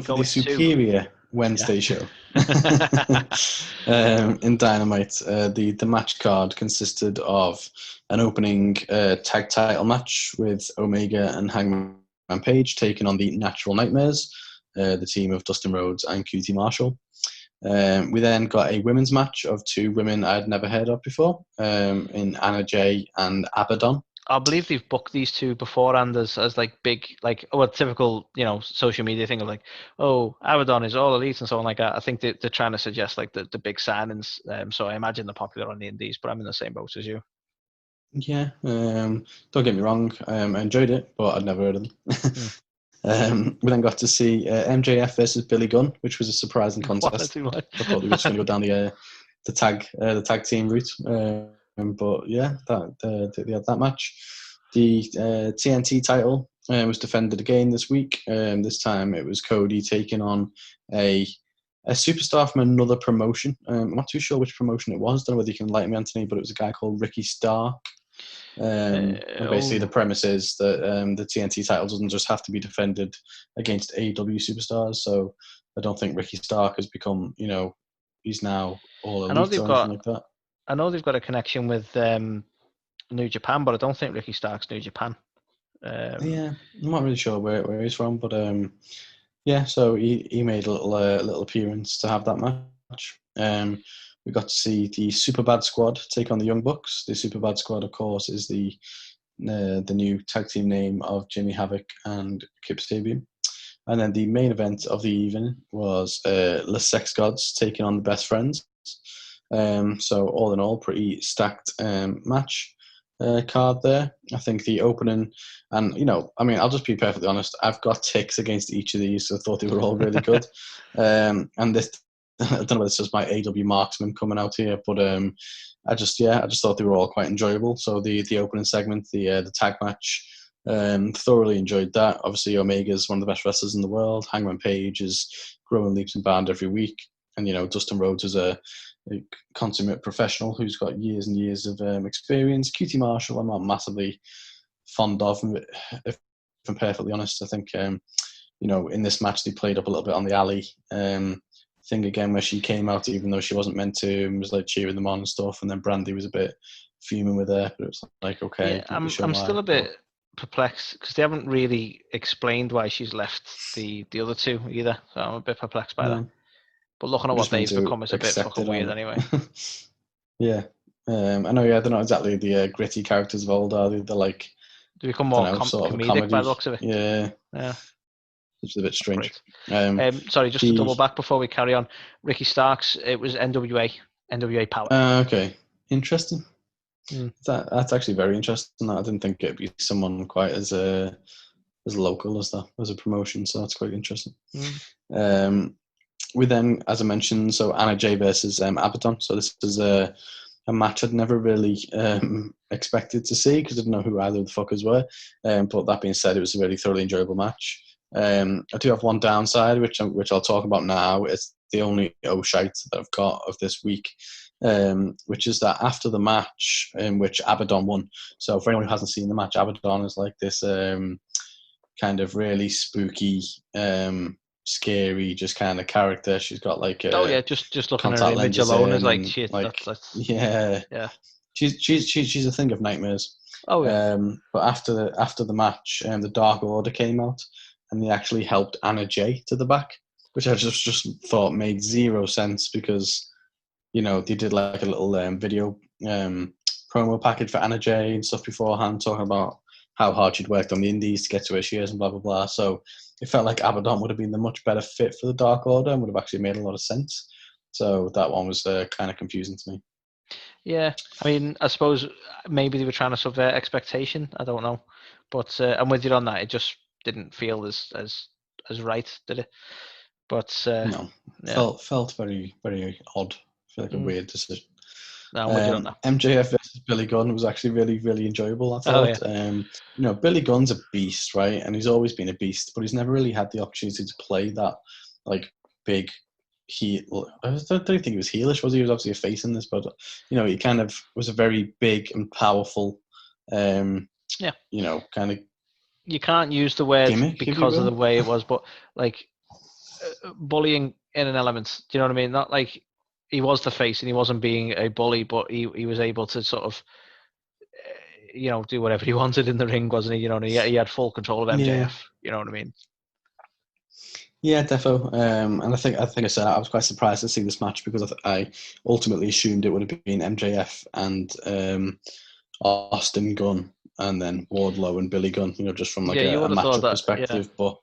for the Superior Wednesday show. In Dynamite, the match card consisted of an opening tag title match with Omega and Hangman Page taking on the Natural Nightmares, the team of Dustin Rhodes and QT Marshall. We then got a women's match of two women I'd never heard of before, in Anna Jay and Abadon. I believe they've booked these two beforehand as like big, like, typical, social media thing of like, oh, Abadon is all elite and so on like that. I think they're trying to suggest like the big signings. So I imagine they're popular on the indies, but I'm in the same boat as you. Yeah, don't get me wrong, I enjoyed it, but I'd never heard of them. We then got to see MJF versus Billy Gunn, which was a surprising contest. I thought they were just going to go down the tag team route. But yeah, they had that match. The TNT title was defended again this week. This time it was Cody taking on a superstar from another promotion. I'm not too sure which promotion it was. Don't know whether you can enlighten me, Anthony, but it was a guy called Ricky Stark. Basically, the premise is that the TNT title doesn't just have to be defended against AEW superstars. So I don't think Ricky Stark has become, he's now all elite or anything like that. I know they've got a connection with New Japan, but I don't think Ricky Stark's New Japan. Yeah, I'm not really sure where he's from, but so he made a little appearance to have that match. We got to see the Superbad Squad take on the Young Bucks. The Superbad Squad, of course, is the new tag team name of Jimmy Havoc and Kip Sabian. And then the main event of the evening was Les Sex Gods taking on the Best Friends. So all in all, pretty stacked match card there. I think the opening, and I'll just be perfectly honest, I've got ticks against each of these, so I thought they were all really good. And this, I don't know whether it's just my AW marksman coming out here, but I just thought they were all quite enjoyable. So the opening segment, the tag match, thoroughly enjoyed that. Obviously, Omega's one of the best wrestlers in the world. Hangman Page is growing leaps and bounds every week, and Dustin Rhodes is a consummate professional who's got years and years of experience. QT Marshall, I'm not massively fond of, if I'm perfectly honest. I think in this match they played up a little bit on the alley thing again, where she came out even though she wasn't meant to, and was like cheering them on and stuff, and then Brandy was a bit fuming with her, but it was like, okay. Yeah, I'm still a bit perplexed because they haven't really explained why she's left the other two either, so I'm a bit perplexed by that. But looking at what they've become, it's a bit fucking weird anyway. Yeah. I know, they're not exactly the gritty characters of old, are they? They're like... They become more comedic by the looks of it. Yeah. Which is a bit strange. Sorry, just to double back before we carry on. Ricky Starks, it was NWA Power. Okay. Interesting. That's actually very interesting. I didn't think it'd be someone quite as local as that, as a promotion, so that's quite interesting. We then, as I mentioned, so Anna Jay versus Abadon. So this is a match I'd never really expected to see because I didn't know who either of the fuckers were. But that being said, it was a really thoroughly enjoyable match. I do have one downside, which I'll talk about now. It's the only shite that I've got of this week, which is that after the match in which Abadon won. So for anyone who hasn't seen the match, Abadon is like this kind of really spooky, scary, just kind of character. She's got like just looking at her image alone is like shit. Like, that's yeah. She's a thing of nightmares. But after the match, the Dark Order came out and they actually helped Anna Jay to the back, which I just thought made zero sense because they did like a little video promo package for Anna Jay and stuff beforehand, talking about how hard she'd worked on the indies to get to where she is and blah blah blah. So it felt like Abadon would have been the much better fit for the Dark Order and would have actually made a lot of sense. So that one was kind of confusing to me. Yeah, I mean, I suppose maybe they were trying to subvert expectation. I don't know, but I'm with you on that. It just didn't feel as right, did it? But no, felt very very odd. I feel like a weird decision. No, I'm with you on that. MJF versus Billy Gunn was actually really really enjoyable. I thought. Billy Gunn's a beast, right? And he's always been a beast, but he's never really had the opportunity to play that like big. I don't think he was heelish, was he? He was obviously a face in this, but he kind of was a very big and powerful, kind of. You can't use the word gimmick, because of the way it was, but like bullying in an element. Do you know what I mean? Not like he was the face and he wasn't being a bully, but he was able to sort of, do whatever he wanted in the ring, wasn't he? He had full control of MJF. Yeah. You know what I mean? Yeah, defo. And I think I said I was quite surprised to see this match because I ultimately assumed it would have been MJF and Austin Gunn and then Wardlow and Billy Gunn. Just from like You a would have thought matchup that. perspective. But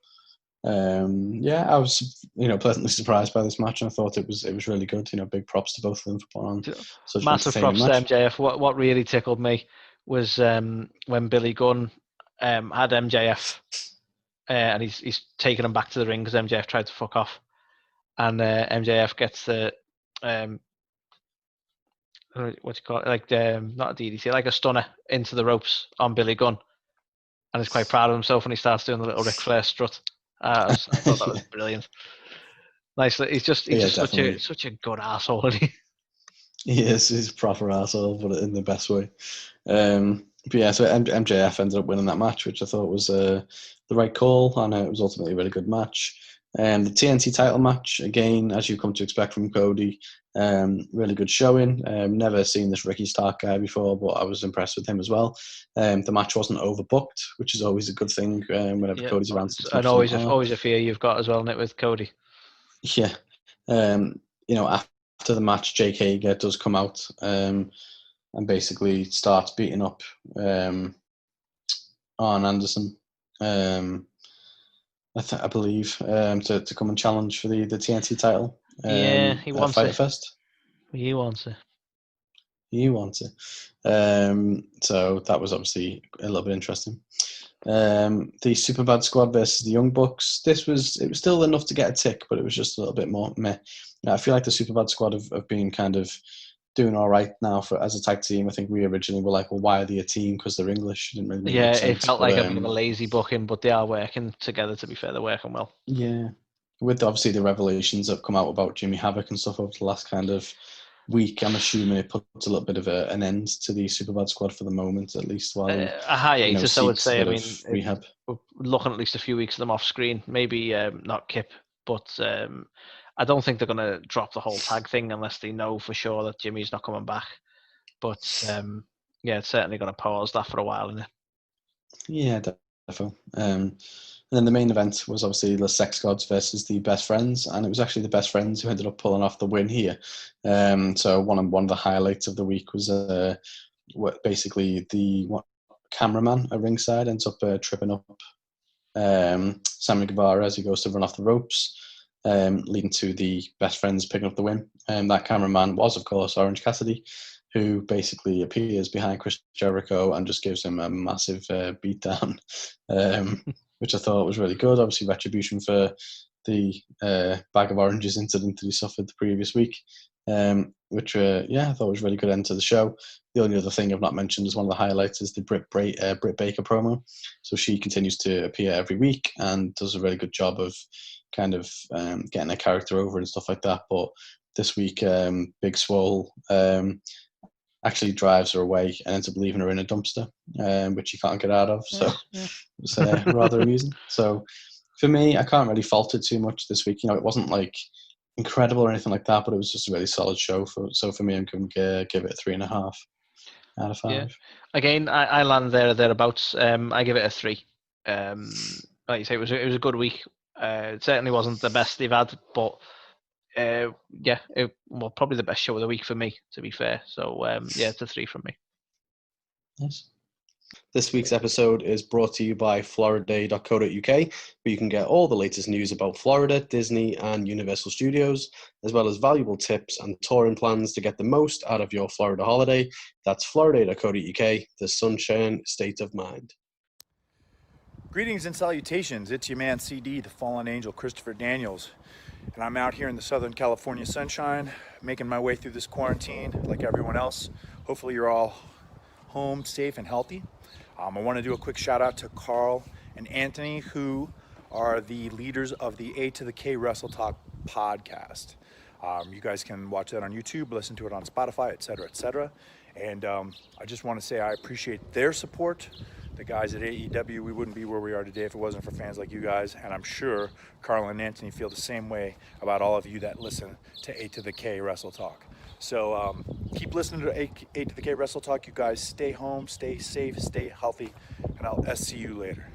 I was pleasantly surprised by this match, and I thought it was really good. Big props to both of them for putting on such Massive an entertaining props to match. MJF. What really tickled me was when Billy Gunn had MJF and he's taking him back to the ring because MJF tried to fuck off, and MJF gets the what do you call it? Like not a DDT, like a stunner into the ropes on Billy Gunn, and he's quite proud of himself when he starts doing the little Ric Flair strut. I thought that was brilliant. Nice. He's just such a good asshole. He is. He's a proper asshole, but in the best way. But yeah, so MJF ended up winning that match, which I thought was the right call, and it was ultimately a really good match. The TNT title match, again, as you come to expect from Cody, really good showing. Never seen this Ricky Stark guy before, but I was impressed with him as well. The match wasn't overbooked, which is always a good thing whenever Cody's around. And always a fear you've got as well, isn't it, with Cody? Yeah. After the match, Jake Hager does come out and basically starts beating up Arn Anderson, I believe, to come and challenge for the TNT title. He wants Fyter it. Fest. He wants it. He wants it. So that was obviously a little bit interesting. The Superbad squad versus the Young Bucks. It was still enough to get a tick, but it was just a little bit more meh. I feel like the Superbad squad have been kind of doing all right now as a tag team. I think we originally were like, well, why are they a team? Because they're English. It didn't really make much sense. It felt like a bit of a lazy booking, but they are working together. To be fair, they're working well. Yeah, with obviously the revelations that have come out about Jimmy Havoc and stuff over the last kind of week, I'm assuming it puts a little bit of an end to the Superbad squad for the moment, at least while a hiatus. I would say. I mean, rehab. We're looking at least a few weeks of them off screen. Maybe not Kip, but I don't think they're going to drop the whole tag thing unless they know for sure that Jimmy's not coming back. But it's certainly going to pause that for a while, isn't it? Yeah, definitely. And then the main event was obviously the Sex Gods versus the Best Friends, and it was actually the Best Friends who ended up pulling off the win here. So one of the highlights of the week was basically the cameraman at ringside ends up tripping up Sammy Guevara as he goes to run off the ropes, leading to the Best Friends picking up the win. That cameraman was, of course, Orange Cassidy, who basically appears behind Chris Jericho and just gives him a massive beatdown, which I thought was really good. Obviously, retribution for the bag of oranges incident that he suffered the previous week, which I thought was a really good end to the show. The only other thing I've not mentioned as one of the highlights is the Britt Baker promo. So she continues to appear every week and does a really good job of kind of getting her character over and stuff like that. But this week, Big Swole actually drives her away and ends up leaving her in a dumpster, which you can't get out of. So it's rather amusing. So for me, I can't really fault it too much this week. It wasn't like incredible or anything like that, but it was just a really solid show. So for me, I'm going to give it a 3.5 out of 5. Yeah. Again, I land thereabouts. I give it a 3. Like you say, it was a good week. It certainly wasn't the best they've had, but probably the best show of the week for me, to be fair. So it's a 3 from me. Nice. This week's episode is brought to you by Floriday.co.uk, where you can get all the latest news about Florida, Disney, and Universal Studios, as well as valuable tips and touring plans to get the most out of your Florida holiday. That's Floriday.co.uk, the sunshine state of mind. Greetings and salutations. It's your man CD, the fallen angel Christopher Daniels. And I'm out here in the Southern California sunshine, making my way through this quarantine like everyone else. Hopefully you're all home, safe, and healthy. I want to do a quick shout out to Carl and Anthony, who are the leaders of the A to the K WrestleTalk podcast. You guys can watch that on YouTube, listen to it on Spotify, etc., etc. And I just want to say I appreciate their support the guys at AEW. We wouldn't be where we are today if it wasn't for fans like you guys. And I'm sure Carl and Anthony feel the same way about all of you that listen to A to the K WrestleTalk. So keep listening to A to the K WrestleTalk. You guys stay home, stay safe, stay healthy, and I'll see you later.